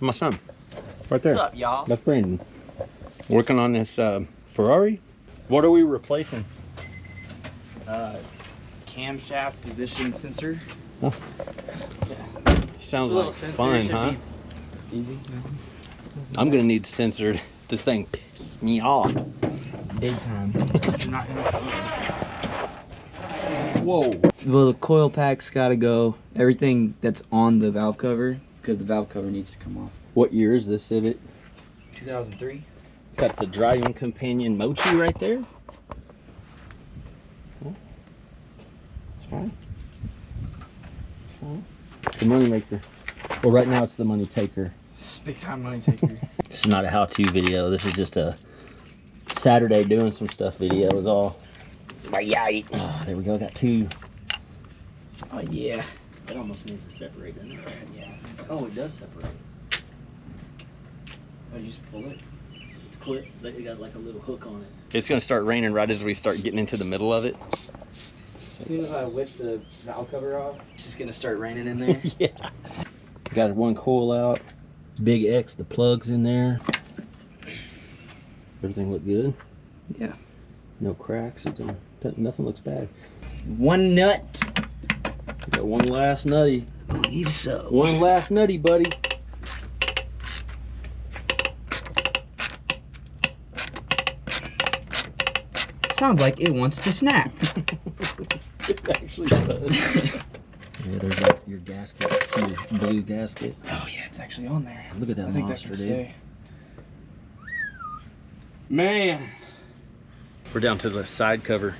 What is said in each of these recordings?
My son. Right there. What's up, y'all? That's Brandon. Working on this Ferrari. What are we replacing? Camshaft position sensor. Oh. Yeah. Sounds like fun, huh? Easy. I'm gonna need to censor. This thing pisses me off. Big time. Whoa. Well, the coil pack's gotta go. Everything that's on the valve cover, because the valve cover needs to come off. What year is this Civic? 2003. It's got the driving companion mochi right there. It's fine. It's fine. The money maker. Well, right now it's the money taker. Big time money taker. This is not a how-to video. This is just a Saturday doing some stuff video is all. Oh, there we go. Got two. Oh yeah. It almost needs to separate, doesn't it? Yeah. Oh, it does separate. Oh, you just pull it. It's clipped. It got like a little hook on it. It's gonna start raining right as we start getting into the middle of it. As soon as I whip the valve cover off, it's just gonna start raining in there. Yeah. Got one coil out. Big X, the plugs in there. Everything look good. Yeah. No cracks. Nothing looks bad. One nut. Got one last nutty. I believe so. One last nutty, buddy. Sounds like it wants to snap. It actually does. Yeah, there's like your gasket. See your blue gasket? Oh yeah, it's actually on there. Look at that monster, dude. Man. We're down to the side cover.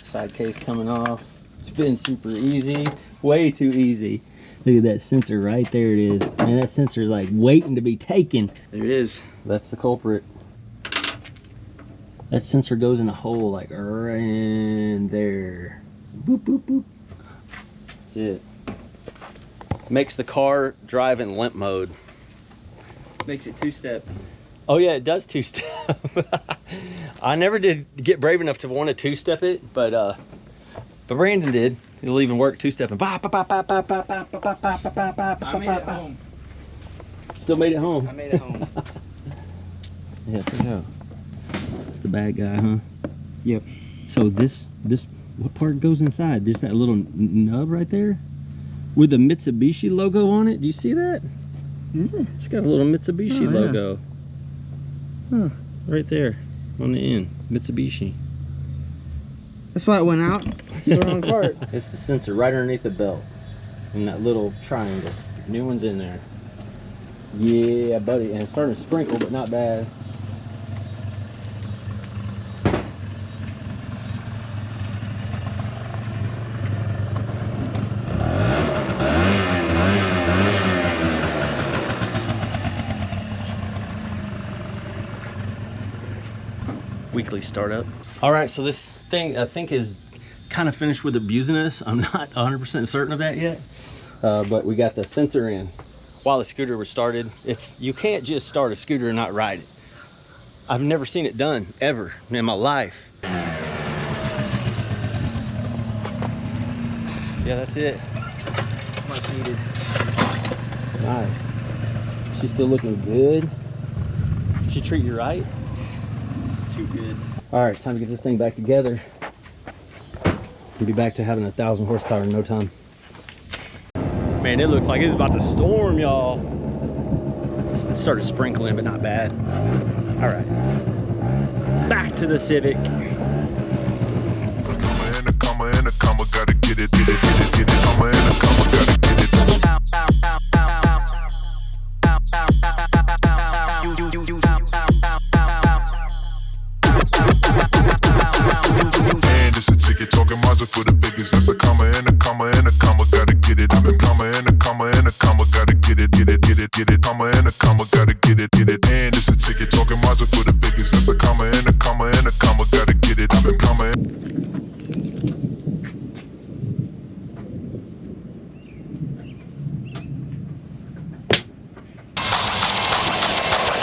Side case coming off. It's been super easy. Way too easy. Look at that sensor right there. It is. Man, that sensor is like waiting to be taken. There it is. That's the culprit. That sensor goes in a hole like right in there. Boop, boop, boop. That's it. Makes the car drive in limp mode. Makes it two-step. Oh yeah, it does two-step. I never did get brave enough to want to two-step it, but Brandon did. It'll even work two-stepping. I made it home. Still made it home. I made it home. Yeah, there you go. That's the bad guy, huh? Yep. So this, what part goes inside? Just that little nub right there? With the Mitsubishi logo on it? Do you see that? Yeah. It's got a little Mitsubishi logo. Huh. Right there on the end. Mitsubishi. That's why it went out. It's the wrong part. It's the sensor right underneath the belt. In that little triangle. New one's in there. Yeah, buddy. And it's starting to sprinkle, but not bad. Weekly startup. All right, so this thing I think is kind of finished with abusing us. I'm not 100% certain of that yet, but we got the sensor in. While the scooter was started, you can't just start a scooter and not ride it. I've never seen it done ever in my life. Yeah, that's it. Much needed. Nice. She's still looking good. She treat you right? Too good. All right, time to get this thing back together. We'll be back to having 1,000 horsepower in no time. Man, it looks like it's about to storm, y'all. It started sprinkling, but not bad. All right, back to the Civic. Gotta get it, get it, get it, get it. Comma and a comma, gotta get it. And it's a ticket talking Mazda for the biggest. That's a comma and a comma and a comma, gotta get it. I've been comma and a comma and a comma, gotta get it, get it, get it, get it. Comma and a comma, gotta get it, get it. And it's a ticket talking Mazda for the biggest. That's a comma and a comma and a comma, gotta get it. I've been comma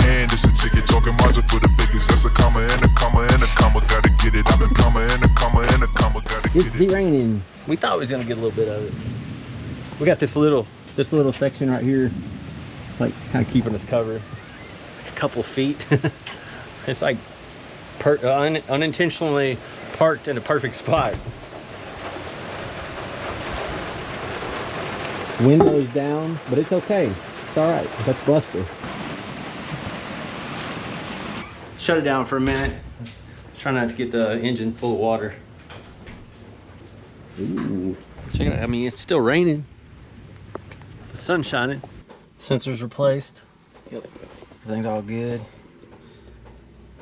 and it's a ticket talking Mazda for the biggest. That's a comma and a comma and a comma, gotta get it. I've been comma and a comma and a comma, gotta get it. It's raining. We thought we was gonna get a little bit of it. We got this little section right here It's like kind of keeping us covered. Like a couple feet. It's like unintentionally parked in a perfect spot. Windows down, but it's okay. It's all right. That's Buster. Shut it down for a minute. Try not to get the engine full of water. Ooh, check it out. I mean, it's still raining. The sun's shining. Sensors replaced. Yep. Everything's all good.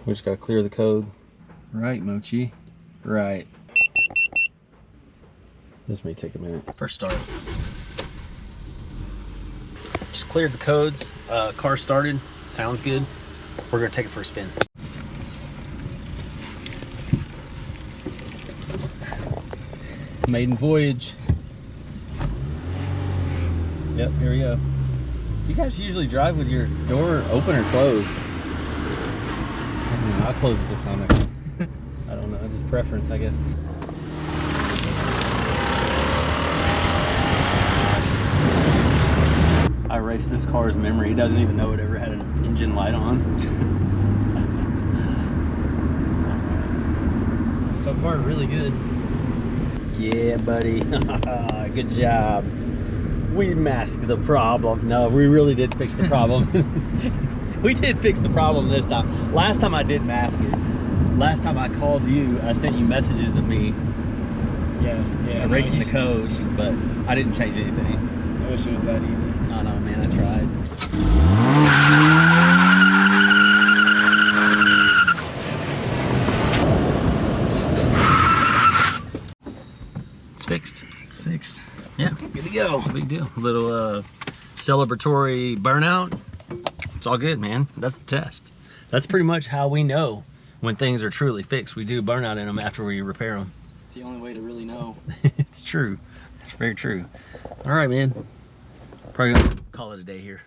We just gotta clear the code. Right, Mochi. Right. This may take a minute. First start. Just cleared the codes. Car started. Sounds good. We're gonna take it for a spin. Maiden voyage. Yep, here we go. Do you guys usually drive with your door open or closed? I don't know, I'll close it this time. I don't know, it's just preference, I guess. I erased this car's memory. He doesn't even know it ever had an engine light on. So far, really good. Yeah, buddy. Good job. We masked the problem. No, we really did fix the problem. We did fix the problem this time. Last time I didn't mask it. Last time I called you, I sent you messages of me erasing the codes, but I didn't change anything. I wish it was that easy. I know, man, I tried. It's fixed. It's fixed. Yeah, good to go. Big deal. A little celebratory burnout. It's all good, man. That's the test. That's pretty much how we know when things are truly fixed. We do burnout in them after we repair them. It's the only way to really know. It's true. It's very true. All right, man. Probably gonna call it a day here.